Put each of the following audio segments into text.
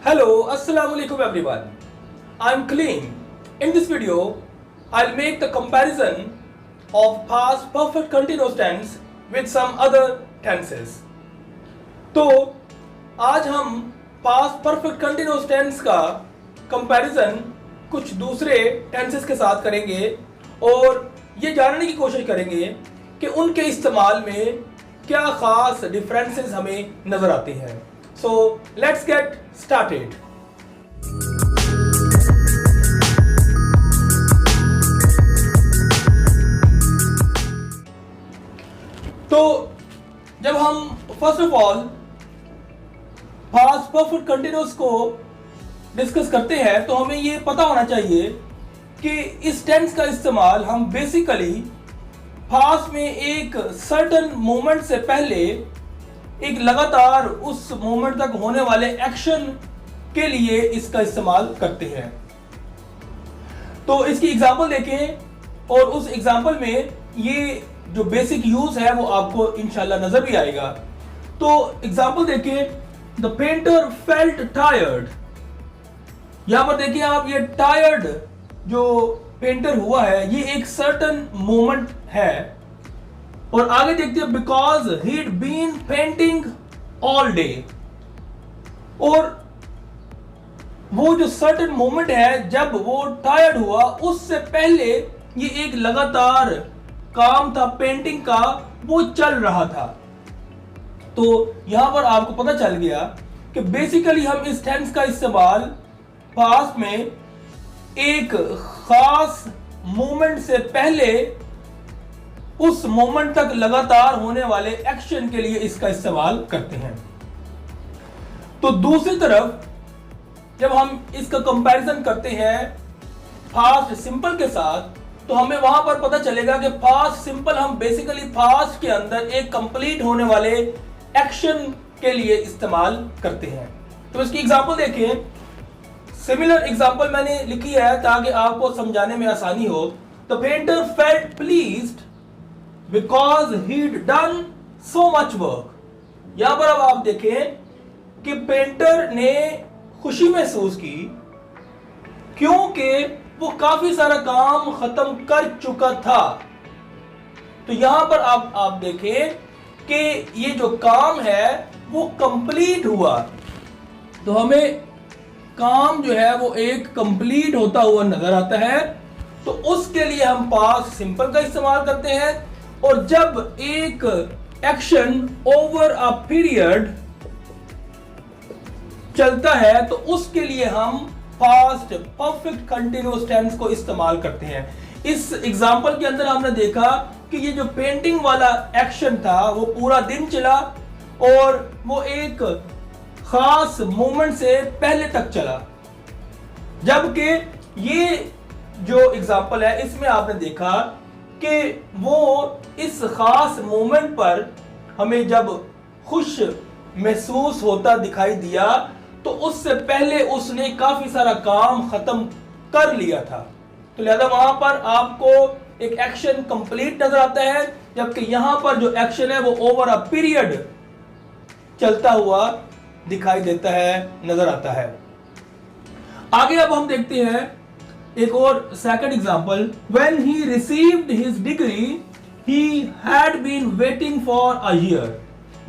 Hello, Assalamu alaikum everyone. I'm Kaleem. In this video, I'll make the comparison of past perfect continuous tense with some other tenses. तो आज हम past perfect continuous tense का comparison कुछ दूसरे tenses के साथ करेंगे और ये जानने की कोशिश करेंगे कि उनके इस्तेमाल में क्या ख़ास differences हमें नज़र आते हैं. So let's get started. तो जब हम first of all past perfect continuous को डिस्कस करते हैं तो हमें ये पता होना चाहिए कि इस टेंस का इस्तेमाल हम बेसिकली पास्ट में एक सर्टेन मोमेंट से पहले एक लगातार उस मोमेंट तक होने वाले एक्शन के लिए इसका इस्तेमाल करते हैं. तो इसकी एग्जांपल देखें और उस एग्जांपल में ये जो बेसिक यूज है वो आपको इंशाल्लाह नजर भी आएगा. तो एग्जांपल देखें, द पेंटर फेल्ट टायर्ड. यहां पर देखिए आप, ये टायर्ड जो पेंटर हुआ है ये एक सर्टेन मोमेंट है. और आगे देखते हैं, because he'd been painting all day. और वो जो सर्टेन मोमेंट है जब वो टायर्ड हुआ उससे पहले ये एक लगातार काम था पेंटिंग का, वो चल रहा था. तो यहां पर आपको पता चल गया कि बेसिकली हम इस टेंस का इस्तेमाल पास्ट में एक खास मोमेंट से पहले उस मोमेंट तक लगातार होने वाले एक्शन के लिए इसका इस्तेमाल करते हैं. तो दूसरी तरफ जब हम इसका कंपैरिजन करते हैं पास्ट सिंपल के साथ तो हमें वहां पर पता चलेगा कि पास्ट सिंपल हम बेसिकली पास्ट के अंदर एक कंप्लीट होने वाले एक्शन के लिए इस्तेमाल करते हैं. तो इसकी एग्जांपल देखें. सिमिलर एग्जांपल मैंने लिखी है ताकि आपको समझाने में आसानी हो. The painter felt pleased because he'd done so much work. यहां पर अब आप देखें कि पेंटर ने खुशी महसूस की क्योंकि वो काफी सारा काम खत्म कर चुका था. तो यहां पर आप देखें कि ये जो काम है वो कंप्लीट हुआ. तो हमें काम जो है वो एक कंप्लीट होता हुआ नजर आता है. तो उसके लिए हम पास्ट सिंपल का इस्तेमाल करते हैं. और जब एक एक्शन ओवर अ पीरियड चलता है तो उसके लिए हम पास्ट परफेक्ट कंटिन्यूअस टेंस को इस्तेमाल करते हैं. इस एग्जांपल के अंदर हमने देखा कि ये जो पेंटिंग वाला एक्शन था वो पूरा दिन चला और वो एक खास मोमेंट से पहले तक चला. जबकि ये जो एग्जांपल है इसमें आपने देखा कि वो इस खास मोमेंट पर हमें जब खुश महसूस होता दिखाई दिया तो उससे पहले उसने काफी सारा काम खत्म कर लिया था. तो लिहाजा वहां पर आपको एक एक्शन कंप्लीट नजर आता है, जबकि यहां पर जो एक्शन है वो ओवर अ पीरियड चलता हुआ दिखाई देता है, नजर आता है. आगे अब हम देखते हैं एक और second example. When he received his degree he had been waiting for a year.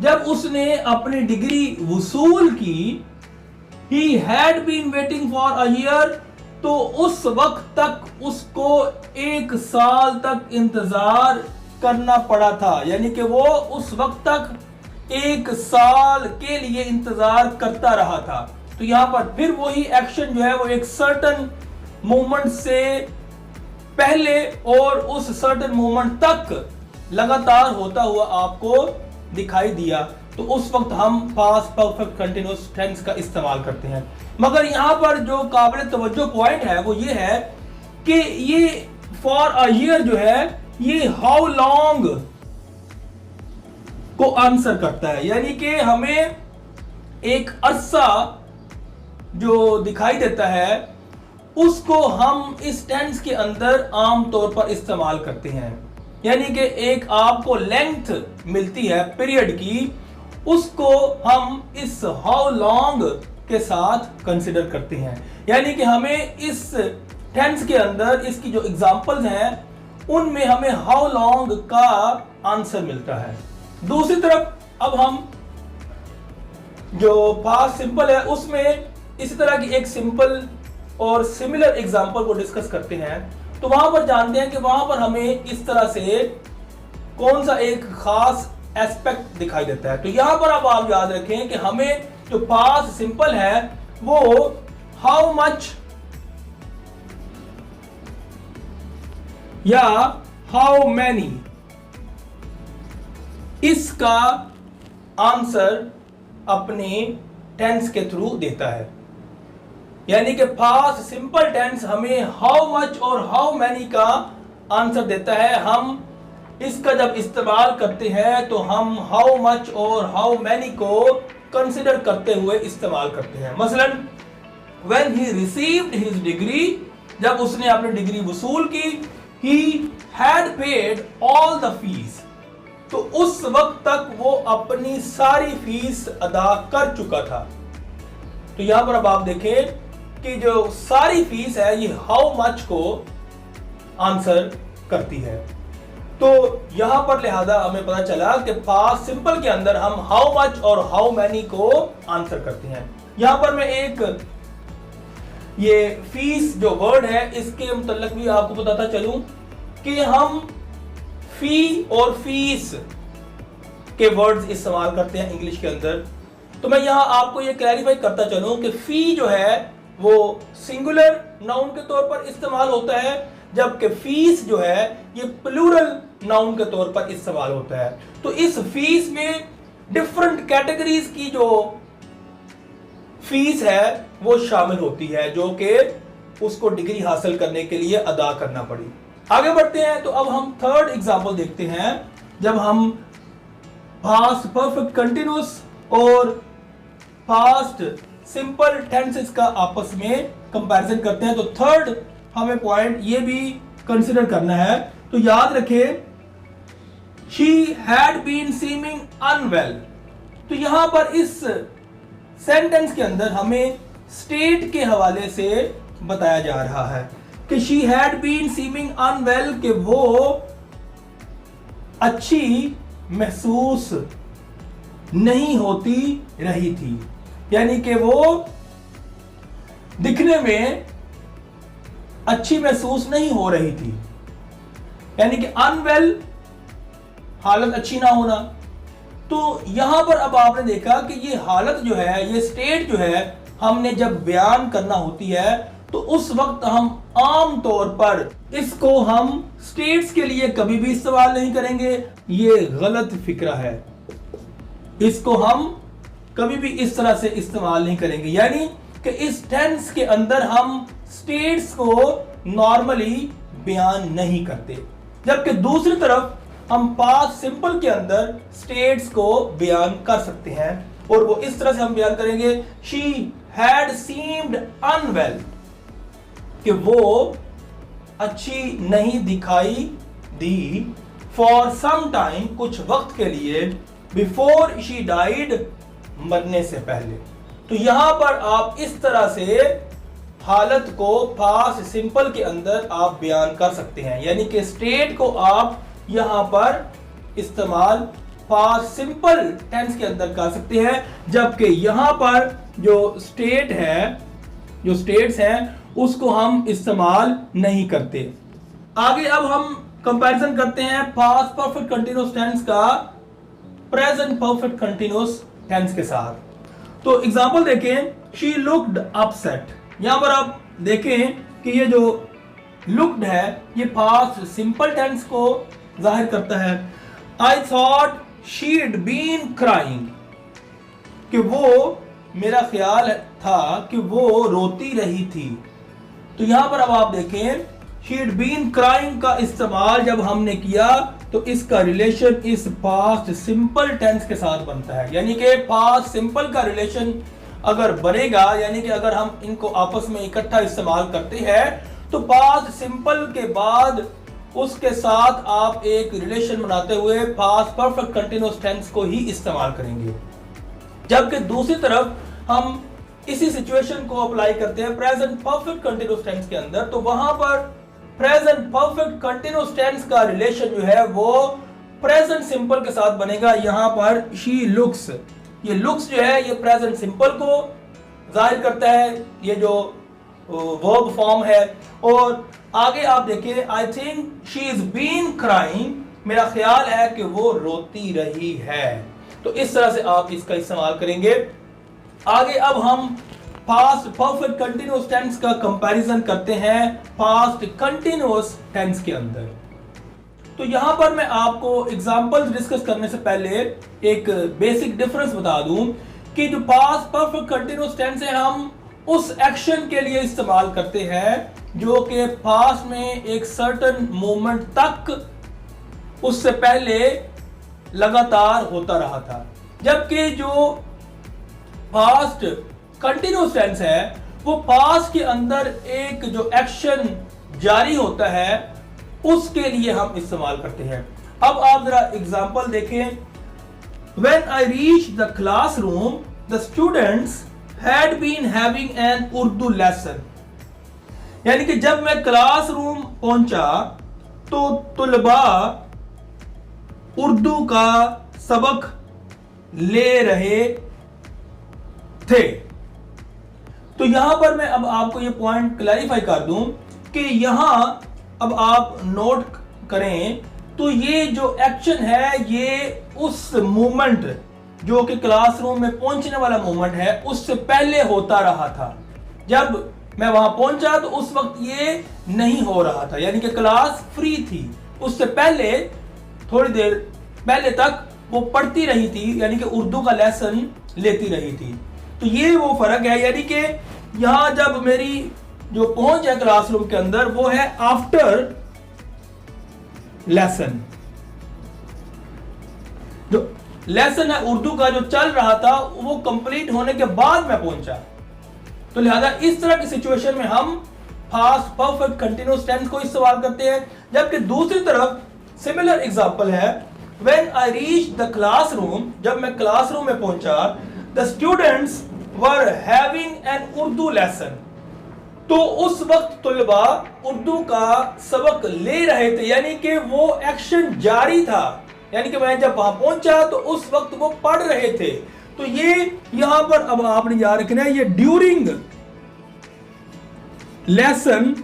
जब उसने अपनी डिग्री वसूल की, he had been waiting for a year, तो उस वक्त तक उसको एक साल तक इंतजार करना पड़ा था. यानी कि वो उस वक्त तक एक साल के लिए इंतजार करता रहा था. तो यहां पर फिर वही एक्शन जो है वो एक सर्टेन मोमेंट से पहले और उस सर्टेन मोमेंट तक लगातार होता हुआ आपको दिखाई दिया. तो उस वक्त हम पास्ट परफेक्ट कंटिन्यूअस टेंस का इस्तेमाल करते हैं. मगर यहां पर जो काबिल तवज्जो पॉइंट है वो ये है कि ये फॉर अ ईयर जो है ये हाउ लॉन्ग को आंसर करता है. यानी कि हमें एक अरसा जो दिखाई देता है उसको हम इस टेंस के अंदर आमतौर पर इस्तेमाल करते हैं. यानी कि एक आपको लेंथ मिलती है पीरियड की, उसको हम इस हाउ लॉन्ग के साथ कंसिडर करते हैं। यानी कि हमें इस टेंस के अंदर इसकी जो एग्जांपल्स हैं उनमें हमें हाउ लॉन्ग का आंसर मिलता है। दूसरी तरफ अब हम जो पास्ट सिंपल है उसमें इसी तरह की एक सिंपल और सिमिलर एग्जांपल को डिस्कस करते हैं। तो वहां पर जानते हैं कि वहां पर हमें इस तरह से कौन सा एक खास एस्पेक्ट दिखाई देता है। तो यहां पर अब आप याद रखें कि हमें जो पास्ट सिंपल है वो हाउ मच या हाउ मैनी इसका आंसर अपने टेंस के थ्रू देता है। यानी कि पास्ट सिंपल टेंस हमें हाउ मच और हाउ मैनी का आंसर देता है। हम इसका जब इस्तेमाल करते हैं तो हम हाउ मच और हाउ मैनी को कंसिडर करते हुए इस्तेमाल करते हैं। मसलन when he received his degree, जब उसने अपनी डिग्री वसूल की, he had paid all the fees, तो उस वक्त तक वो अपनी सारी फीस अदा कर चुका था। तो यहां पर अब आप देखें कि जो सारी फीस है ये हाउ मच को आंसर करती है। तो यहां पर लिहाजा हमें पता चला कि पास्ट सिंपल के अंदर हम हाउ मच और हाउ मैनी को आंसर करते हैं। यहां पर मैं एक ये फीस जो वर्ड है इसके मुतल्लिक भी आपको बताता चलूं कि हम फी और फीस के वर्ड्स इस्तेमाल करते हैं इंग्लिश के अंदर। तो मैं यहां आपको ये क्लैरिफाई करता चलूं कि फी जो है वो सिंगुलर नाउन के तौर पर इस्तेमाल होता है, जबकि फीस जो है ये प्लूरल नाउन के तौर पर इस्तेमाल होता है। तो इस फीस में डिफरेंट कैटेगरीज की जो फीस है वो शामिल होती है जो कि उसको डिग्री हासिल करने के लिए अदा करना पड़ी। आगे बढ़ते हैं तो अब हम थर्ड एग्जांपल देखते हैं। जब हम पास्ट परफेक्ट कंटिन्यूअस और पास्ट सिंपल टेंसेस का आपस में कंपैरिजन करते हैं तो थर्ड हमें पॉइंट ये भी कंसिडर करना है। तो याद रखें she had been seeming unwell, तो यहां पर इस सेंटेंस के अंदर हमें स्टेट के हवाले से बताया जा रहा है कि she had been seeming unwell, कि वो अच्छी महसूस नहीं होती रही थी। यानी कि वो दिखने में अच्छी महसूस नहीं हो रही थी। यानी कि अनवेल हालत अच्छी ना होना। तो यहां पर अब आपने देखा कि ये हालत जो है, ये स्टेट जो है, हमने जब बयान करना होती है तो उस वक्त हम आम तौर पर इसको हम स्टेट्स के लिए कभी भी इस्तेमाल नहीं करेंगे। ये गलत फिक्रा है, इसको हम कभी भी इस तरह से इस्तेमाल नहीं करेंगे। यानी कि इस टेंस के अंदर हम स्टेट्स को नॉर्मली बयान नहीं करते, जबकि दूसरी तरफ हम पास्ट सिंपल के अंदर स्टेट्स को बयान कर सकते हैं। और वो इस तरह से हम बयान करेंगे she had seemed unwell, कि वो अच्छी नहीं दिखाई दी for some time, कुछ वक्त के लिए, before she died, मरने से पहले। तो यहां पर आप इस तरह से हालत को पास्ट सिंपल के अंदर आप बयान कर सकते हैं। यानी कि स्टेट को आप यहां पर इस्तेमाल पास्ट सिंपल टेंस के अंदर कर सकते हैं, जबकि यहां पर जो स्टेट है, जो स्टेट्स हैं, उसको हम इस्तेमाल नहीं करते। आगे अब हम कंपैरिजन करते हैं पास्ट परफेक्ट कंटीन्यूअस टेंस का प्रेजेंट परफेक्ट कंटीन्यूअस टेंस के साथ। तो एग्जांपल देखें, शी लुक्ड अपसेट। यहां पर आप देखें कि ये जो लुक्ड है ये पास्ट सिंपल टेंस को जाहिर करता है। I thought she'd been crying, कि वो, मेरा ख्याल था कि वो रोती रही थी। तो यहां पर अब आप देखें शीड बीन क्राइंग का इस्तेमाल जब हमने किया तो इसका रिलेशन इस पास्ट सिंपल टेंस के साथ बनता है। यानी कि पास्ट सिंपल का रिलेशन अगर बनेगा, यानी कि अगर हम इनको आपस में इकट्ठा इस्तेमाल करते हैं तो पास्ट सिंपल के बाद उसके साथ आप एक रिलेशन बनाते हुए पास्ट परफेक्ट कंटीन्यूअस टेंस को ही इस्तेमाल करेंगे। जबकि दूसरी तरफ हम इसी सिचुएशन को अप्लाई करते हैं प्रेजेंट परफेक्ट कंटिन्यूअस टेंस के अंदर, तो वहां पर प्रेजेंट परफेक्ट कंटिन्यूअस टेंस का रिलेशन जो है वो प्रेजेंट सिंपल के साथ बनेगा। यहां पर शी लुक्स, ये लुक्स जो है ये प्रेजेंट सिंपल को जाहिर करता है, ये जो वर्ब फॉर्म है। और आगे आप देखिए, I think she is been crying, मेरा ख्याल है कि वो रोती रही है। तो इस तरह से आप इसका इस्तेमाल करेंगे। आगे अब हम पास्ट परफेक्ट कंटिन्यूअस टेंस का कंपैरिजन करते हैं पास्ट कंटिन्यूअस टेंस के अंदर। तो यहां पर मैं आपको एग्जांपल्स डिस्कस करने से पहले एक बेसिक डिफरेंस बता दूं कि जो पास्ट परफेक्ट कंटिन्यूअस टेंस है हम उस एक्शन के लिए इस्तेमाल करते हैं जो कि पास्ट में एक सर्टेन मोमेंट तक उससे पहले लगातार होता रहा था, जबकि जो पास्ट कंटिन्यूअस टेंस है वो पास्ट के अंदर एक जो एक्शन जारी होता है उसके लिए हम इस्तेमाल करते हैं। अब आप जरा एग्जांपल देखें, When I reached the classroom, the students had been having an Urdu lesson. यानी कि जब मैं क्लासरूम पहुंचा तो तुलबा उर्दू का सबक ले रहे थे। तो यहां पर मैं अब आपको ये पॉइंट क्लैरिफाई कर दूं कि यहां अब आप नोट करें तो ये जो एक्शन है ये उस मोमेंट जो कि क्लासरूम में पहुंचने वाला मोमेंट है उससे पहले होता रहा था। जब मैं वहां पहुंचा तो उस वक्त ये नहीं हो रहा था, यानी कि क्लास फ्री थी। उससे पहले थोड़ी देर पहले तक वो पढ़ती रही थी, यानी कि उर्दू का लेसन लेती रही थी। तो ये वो फर्क है, यानी कि यहां जब मेरी जो पहुंच है क्लासरूम के अंदर वो है आफ्टर लेसन। जो लेसन है उर्दू का जो चल रहा था वो कंप्लीट होने के बाद मैं पहुंचा। तो लिहाजा इस तरह की सिचुएशन में हम पास्ट परफेक्ट कंटिन्यूअस टेंस को इस्तेमाल करते हैं। जबकि दूसरी तरफ सिमिलर एग्जांपल है, when I reach the classroom, जब मैं क्लासरूम में पहुंचा, the students were having an Urdu lesson. तो उस वक्त तुलबा उर्दू का सबक ले रहे थे, यानी कि वो एक्शन जारी था, यानी कि मैं जब वहां पहुंचा तो उस वक्त वो पढ़ रहे थे। तो ये यहां पर अब आपने याद रखना है, ये ड्यूरिंग लेसन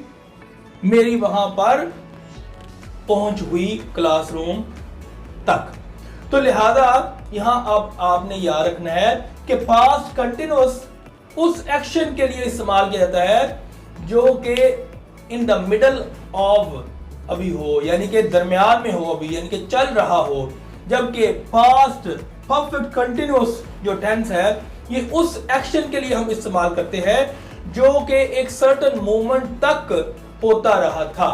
मेरी वहां पर पहुंच हुई क्लासरूम तक। तो लिहाजा यहां अब आपने याद रखना है कि पास्ट कंटिन्यूअस उस एक्शन के लिए इस्तेमाल किया जाता है जो कि इन द मिडल ऑफ अभी हो, यानी कि दरमियान में हो अभी, यानी कि चल रहा हो। जबकि पास्ट परफेक्ट कंटिन्यूअस जो टेंस है ये उस एक्शन के लिए हम इस्तेमाल करते हैं जो कि एक सर्टेन मोमेंट तक होता रहा था,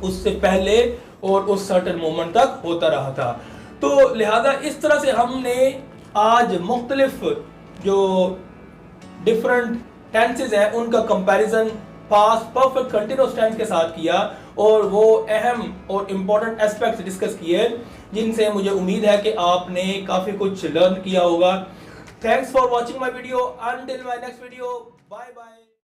उससे पहले और उस सर्टेन मोमेंट तक होता रहा था। तो लिहाजा इस तरह से हमने आज मुख्तलिफ जो डिफरेंट टेंसेज हैं उनका comparison past perfect continuous tense के साथ किया और वो अहम और इम्पोर्टेंट एस्पेक्ट्स डिस्कस किए जिनसे मुझे उम्मीद है कि आपने काफी कुछ लर्न किया होगा। Thanks for watching my video, until my next video, bye bye.